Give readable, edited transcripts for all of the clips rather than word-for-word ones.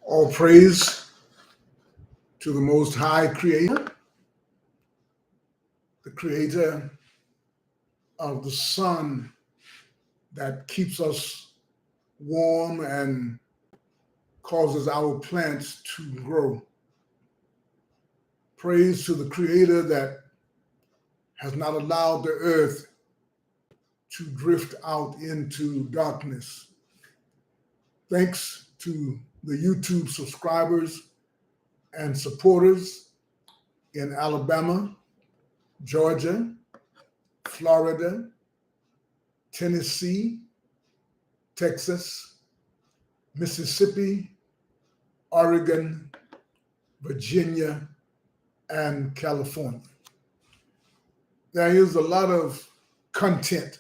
All praise to the Most High Creator, the Creator of the sun that keeps us warm and causes our plants to grow. Praise to the Creator that has not allowed the earth to drift out into darkness. Thanks to the YouTube subscribers and supporters in Alabama, Georgia, Florida, Tennessee, Texas, Mississippi, Oregon, Virginia, and California. There is a lot of content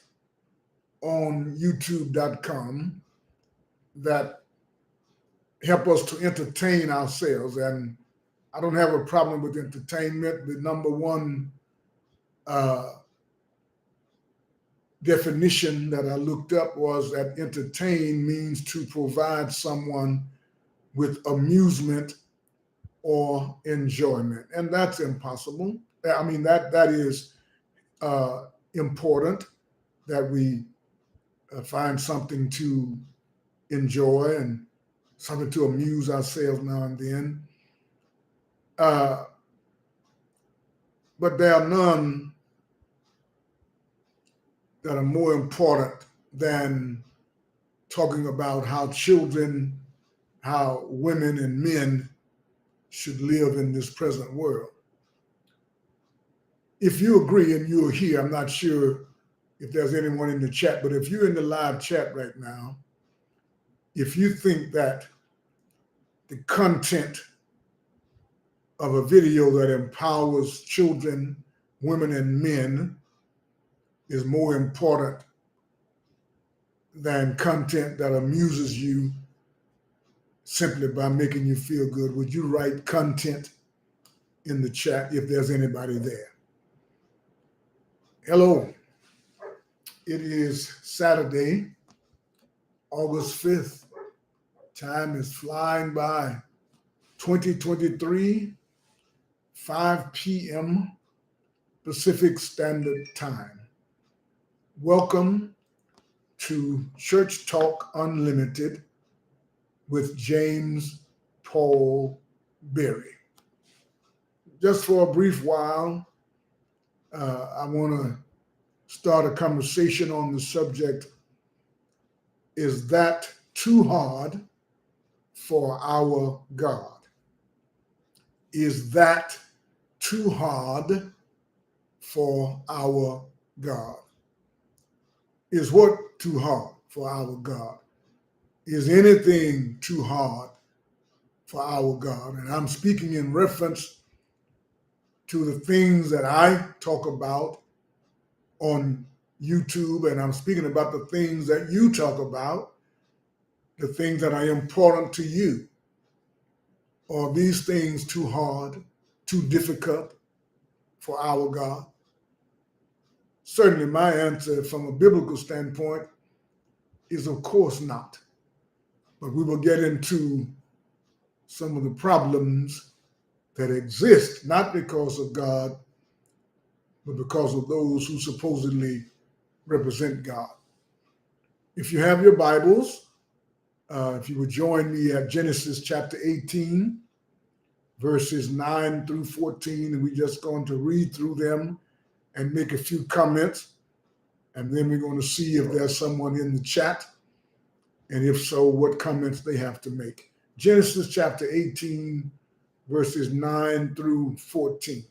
on youtube.com that help us to entertain ourselves. And I don't have a problem with entertainment. The number one definition that I looked up was that entertain means to provide someone with amusement or enjoyment. And that's impossible. I mean, that is important that we find something to enjoy and something to amuse ourselves now and then. But there are none that are more important than talking about how children, how women and men should live in this present world. If you agree and you're here, I'm not sure if there's anyone in the chat, but if you're in the live chat right now, if you think that the content of a video that empowers children, women, and men is more important than content that amuses you simply by making you feel good, would you write content in the chat if there's anybody there? Hello. It is Saturday, August 5th. Time is flying by. 2023, 5 p.m. Pacific Standard Time. Welcome to Church Talk Unlimited with James Paul Berry. Just for a brief while, I want to start a conversation on the subject, is that too hard for our God? Is that too hard for our God? Is what too hard for our God? Is anything too hard for our God? And I'm speaking in reference to the things that I talk about on YouTube, and I'm speaking about the things that you talk about, the things that are important to you. Are these things too hard, too difficult for our God? Certainly my answer from a biblical standpoint is of course not. But we will get into some of the problems that exist, not because of God, but because of those who supposedly represent God. If you have your Bibles, if you would join me at Genesis chapter 18, verses 9 through 14, and we're just going to read through them and make a few comments, and then we're going to see if there's someone in the chat, and if so, what comments they have to make. Genesis chapter 18, verses 9 through 14.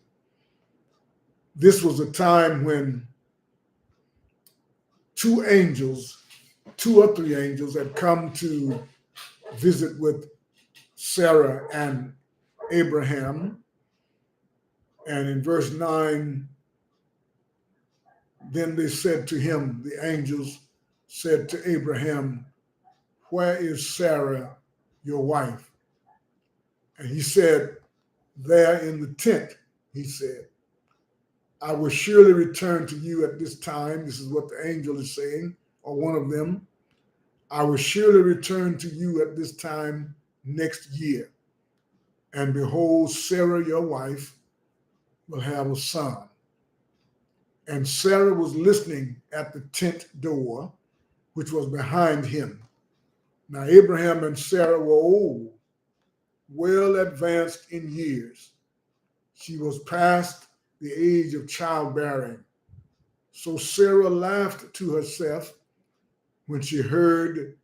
This was a time when two or three angels had come to visit with Sarah and Abraham. And in verse 9, then they said to him, the angels said to Abraham, "Where is Sarah, your wife?" And he said, "There in the tent," he said. "I will surely return to you at this time." This is what the angel is saying, or one of them. "I will surely return to you at this time next year. And behold, Sarah, your wife, will have a son. And Sarah was listening at the tent door, which was behind him. Now, Abraham and Sarah were old, well advanced in years. She was past the age of childbearing. So Sarah laughed to herself when she heard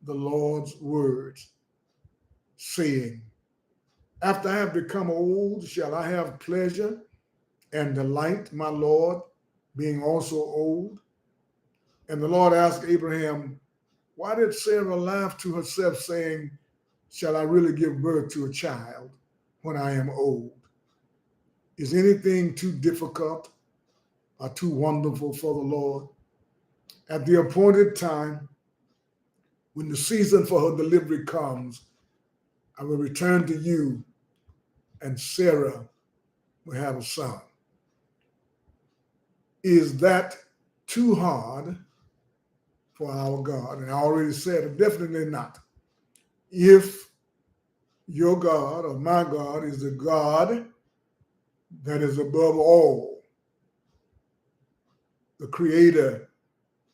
the Lord's words, saying, after I have become old, shall I have pleasure and delight, my Lord, being also old? And the Lord asked Abraham, why did Sarah laugh to herself, saying, shall I really give birth to a child when I am old? Is anything too difficult or too wonderful for the Lord? At the appointed time, when the season for her delivery comes, I will return to you, and Sarah will have a son. Is that too hard for our God? And I already said, definitely not. If your God or my God is the God that is above all, the creator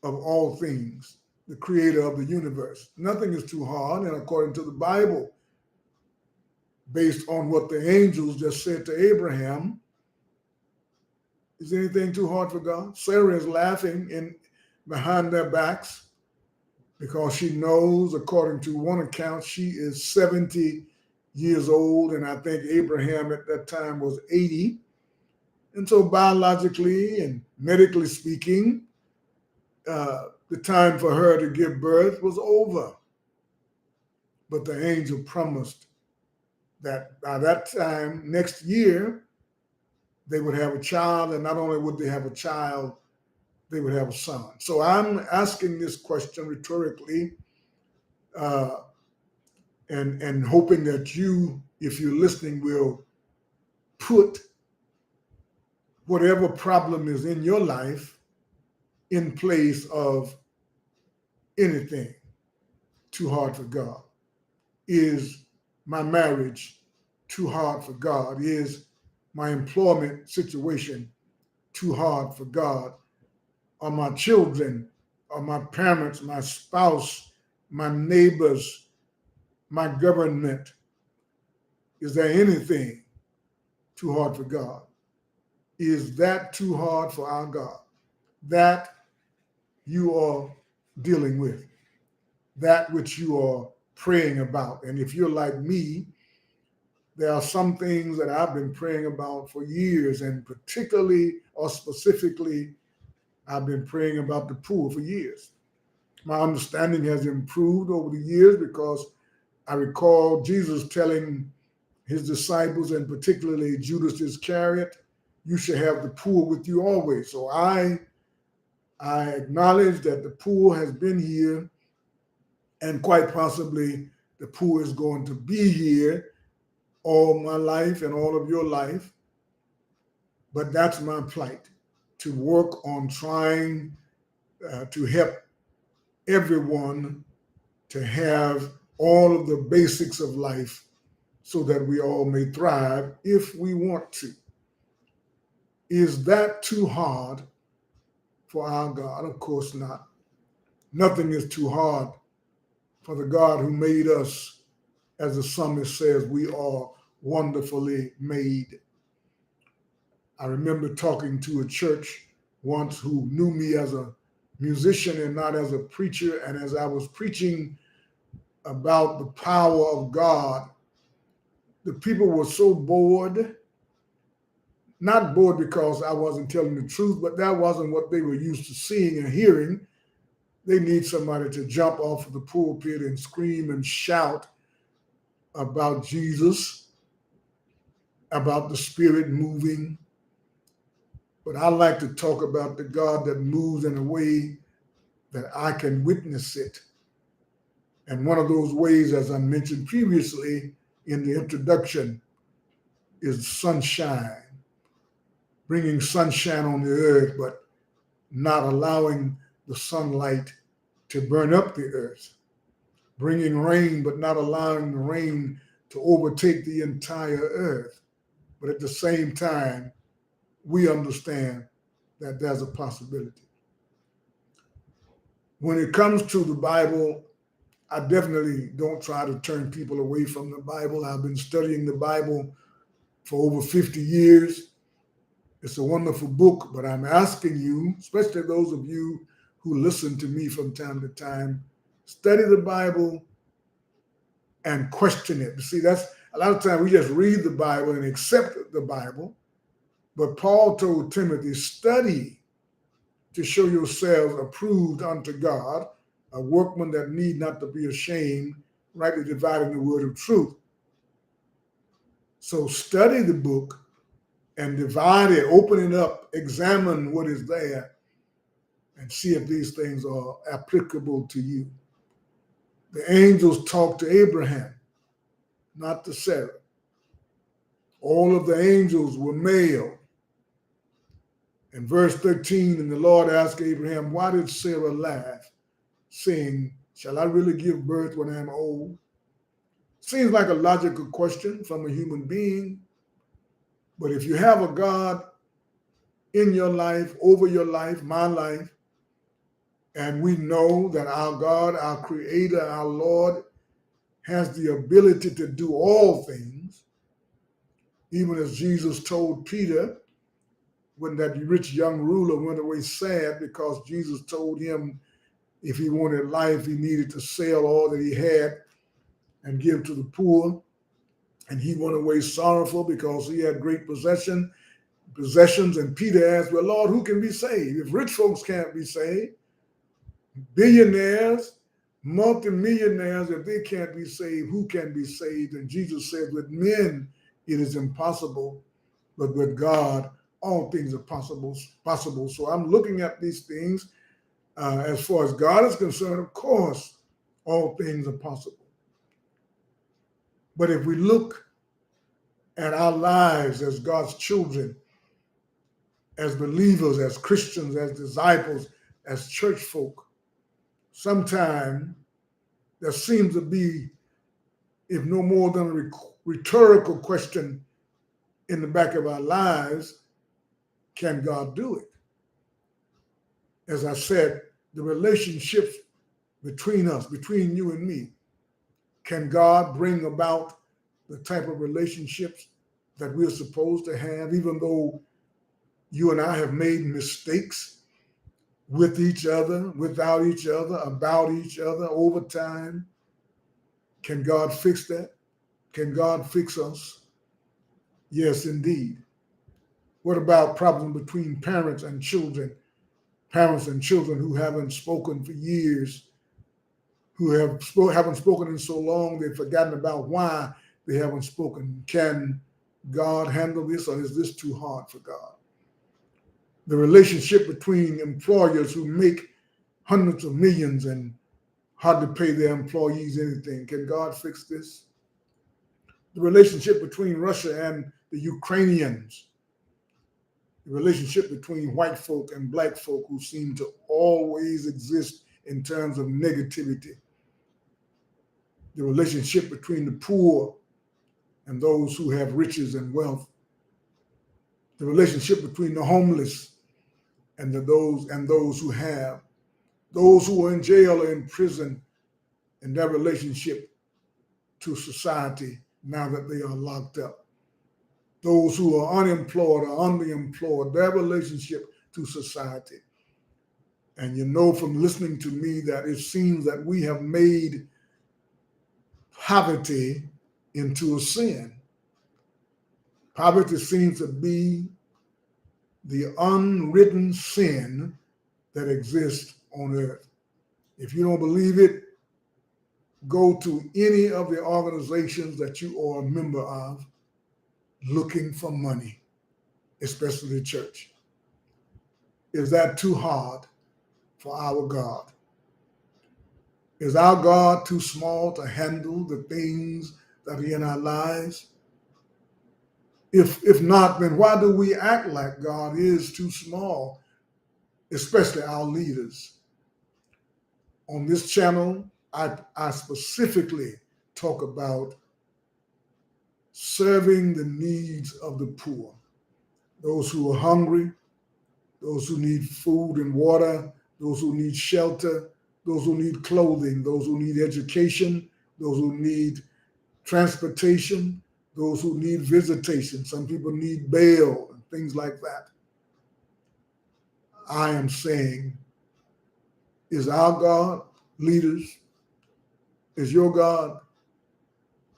of all things, the creator of the universe, nothing is too hard. And according to the Bible, based on what the angels just said to Abraham, is anything too hard for God? Sarah is laughing behind their backs because she knows, according to one account, she is 70 years old, and I think Abraham at that time was 80. And so biologically and medically speaking, the time for her to give birth was over. But the angel promised that by that time, next year, they would have a child, and not only would they have a child, they would have a son. So I'm asking this question rhetorically, and hoping that you, if you're listening, will put whatever problem is in your life in place of anything too hard for God. Is my marriage too hard for God? Is my employment situation too hard for God? Are my children, are my parents, my spouse, my neighbors, my government, is there anything too hard for God? Is that too hard for our God? That you are dealing with, that which you are praying about. And if you're like me, there are some things that I've been praying about for years, and particularly or specifically, I've been praying about the poor for years. My understanding has improved over the years because I recall Jesus telling his disciples, and particularly Judas Iscariot, you should have the poor with you always. So I acknowledge that the poor has been here, and quite possibly the poor is going to be here all my life and all of your life. But that's my plight, to work on trying to help everyone to have all of the basics of life so that we all may thrive if we want to. Is that too hard for our God? Of course not. Nothing is too hard for the God who made us. As the psalmist says, we are wonderfully made. I remember talking to a church once who knew me as a musician and not as a preacher. And as I was preaching about the power of God, the people were so bored. Not bored because I wasn't telling the truth, but that wasn't what they were used to seeing and hearing. They need somebody to jump off of the pulpit and scream and shout about Jesus, about the Spirit moving. But I like to talk about the God that moves in a way that I can witness it. And one of those ways, as I mentioned previously in the introduction, is sunshine. Bringing sunshine on the earth, but not allowing the sunlight to burn up the earth. bringing rain, but not allowing the rain to overtake the entire earth. But at the same time, we understand that there's a possibility. When it comes to the Bible, I definitely don't try to turn people away from the Bible. I've been studying the Bible for over 50 years. It's a wonderful book, but I'm asking you, especially those of you who listen to me from time to time, study the Bible and question it. See, that's a lot of times we just read the Bible and accept the Bible. But Paul told Timothy, study to show yourselves approved unto God, a workman that need not to be ashamed, rightly dividing the word of truth. So study the book and divide it, open it up, examine what is there, and see if these things are applicable to you. The angels talked to Abraham, not to Sarah. All of the angels were male. In verse 13, and the Lord asked Abraham, why did Sarah laugh, saying, shall I really give birth when I'm old? Seems like a logical question from a human being, but if you have a God in your life, over your life, my life, and we know that our God, our Creator, our Lord, has the ability to do all things, even as Jesus told Peter when that rich young ruler went away sad because Jesus told him if he wanted life, he needed to sell all that he had and give to the poor. And he went away sorrowful because he had great possessions. And Peter asked, well, Lord, who can be saved? If rich folks can't be saved, billionaires, multimillionaires, if they can't be saved, who can be saved? And Jesus said, with men it is impossible, but with God all things are possible. So I'm looking at these things. As far as God is concerned, of course, all things are possible. But if we look at our lives as God's children, as believers, as Christians, as disciples, as church folk, sometimes there seems to be, if no more than a rhetorical question in the back of our lives, can God do it? As I said, the relationships between us, between you and me, can God bring about the type of relationships that we're supposed to have, even though you and I have made mistakes with each other, without each other, about each other over time? Can God fix that? Can God fix us? Yes, indeed. What about problems between parents and children? Parents and children who haven't spoken for years, who haven't spoken in so long they've forgotten about why they haven't spoken. Can God handle this, or is this too hard for God? The relationship between employers who make hundreds of millions and hardly pay their employees anything. Can God fix this? The relationship between Russia and the Ukrainians, the relationship between white folk and black folk who seem to always exist in terms of negativity, the relationship between the poor and those who have riches and wealth, the relationship between the homeless and those who have, those who are in jail or in prison, and their relationship to society now that they are locked up, those who are unemployed or underemployed, their relationship to society. And you know from listening to me that it seems that we have made poverty into a sin. Poverty seems to be the unwritten sin that exists on earth. If you don't believe it, go to any of the organizations that you are a member of looking for money, especially the church. Is that too hard for our God? Is our God too small to handle the things that are in our lives? If not, then why do we act like God is too small, especially our leaders? On this channel, I specifically talk about serving the needs of the poor, those who are hungry, those who need food and water, those who need shelter, those who need clothing, those who need education, those who need transportation, those who need visitation. Some people need bail and things like that. I am saying, is our God, leaders, is your God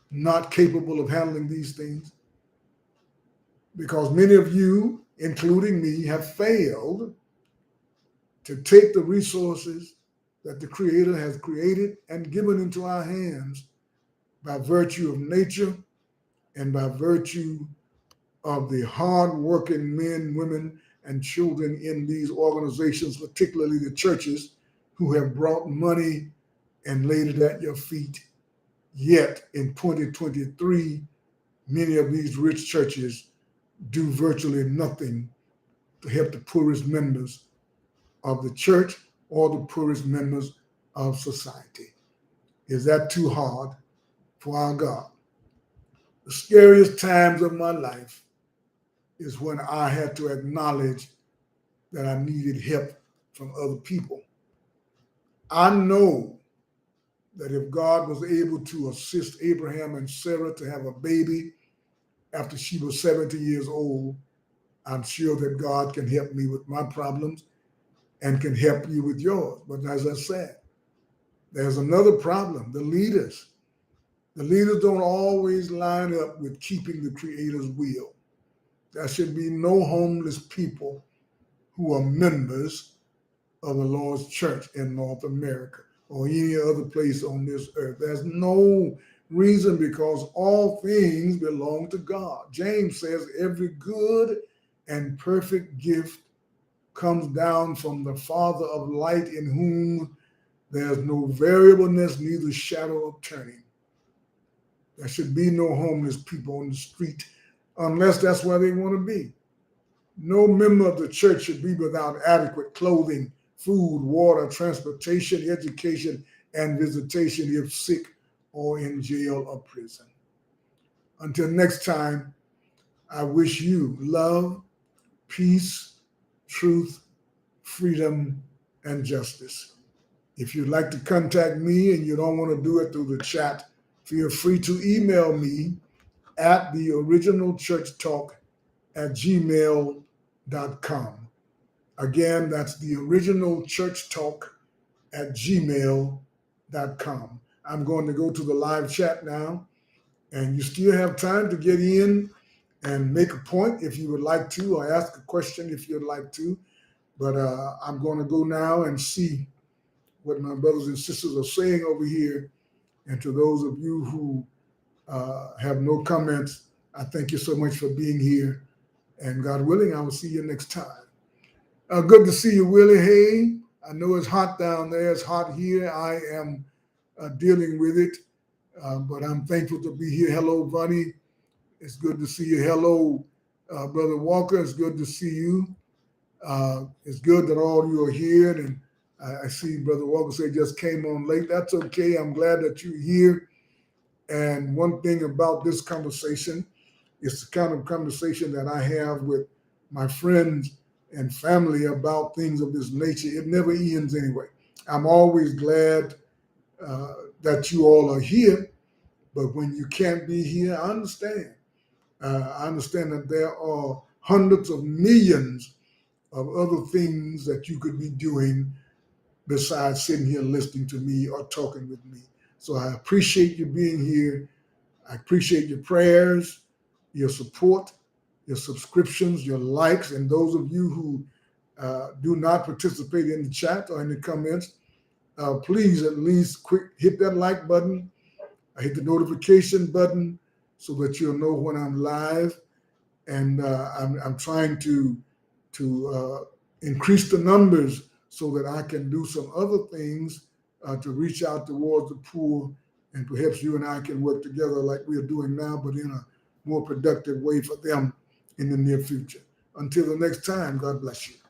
not capable of handling these things? Because many of you, including me, have failed to take the resources that the Creator has created and given into our hands by virtue of nature and by virtue of the hard-working men, women, and children in these organizations, particularly the churches, who have brought money and laid it at your feet. Yet in 2023, many of these rich churches do virtually nothing to help the poorest members of the church or the poorest members of society. Is that too hard for our God? The scariest times of my life is when I had to acknowledge that I needed help from other people. I know that if God was able to assist Abraham and Sarah to have a baby after she was 70 years old, I'm sure that God can help me with my problems and can help you with yours. But as I said, there's another problem, the leaders. The leaders don't always line up with keeping the Creator's will. There should be no homeless people who are members of the Lord's church in North America or any other place on this earth. There's no reason, because all things belong to God. James says every good and perfect gift comes down from the Father of light, in whom there's no variableness, neither shadow of turning. There should be no homeless people on the street unless that's where they want to be. No member of the church should be without adequate clothing, food, water, transportation, education, and visitation if sick or in jail or prison. Until next time, I wish you love, peace, truth, freedom, and justice. If you'd like to contact me and you don't want to do it through the chat, feel free to email me at theoriginalchurchtalk@gmail.com. Again, that's theoriginalchurchtalk@gmail.com. I'm going to go to the live chat now, and you still have time to get in and make a point if you would like to, or ask a question if you'd like to. But I'm going to go now and see what my brothers and sisters are saying over here. And to those of you who have no comments, I thank you so much for being here. And God willing, I will see you next time. Good to see you, Willie. Hey, I know it's hot down there. It's hot here. I am dealing with it, but I'm thankful to be here. Hello, Bunny. It's good to see you. Hello, Brother Walker. It's good to see you. It's good that all of you are here. And I see Brother Walker say just came on late. That's okay. I'm glad that you're here. And one thing about this conversation, it's the kind of conversation that I have with my friends and family about things of this nature. It never ends anyway. I'm always glad that you all are here, but when you can't be here, I understand. I understand that there are hundreds of millions of other things that you could be doing besides sitting here listening to me or talking with me. So I appreciate you being here. I appreciate your prayers, your support, your subscriptions, your likes, and those of you who do not participate in the chat or in the comments, please at least hit that like button, hit the notification button so that you'll know when I'm live. And I'm trying to increase the numbers so that I can do some other things to reach out towards the poor, and perhaps you and I can work together like we are doing now, but in a more productive way for them in the near future. Until the next time, God bless you.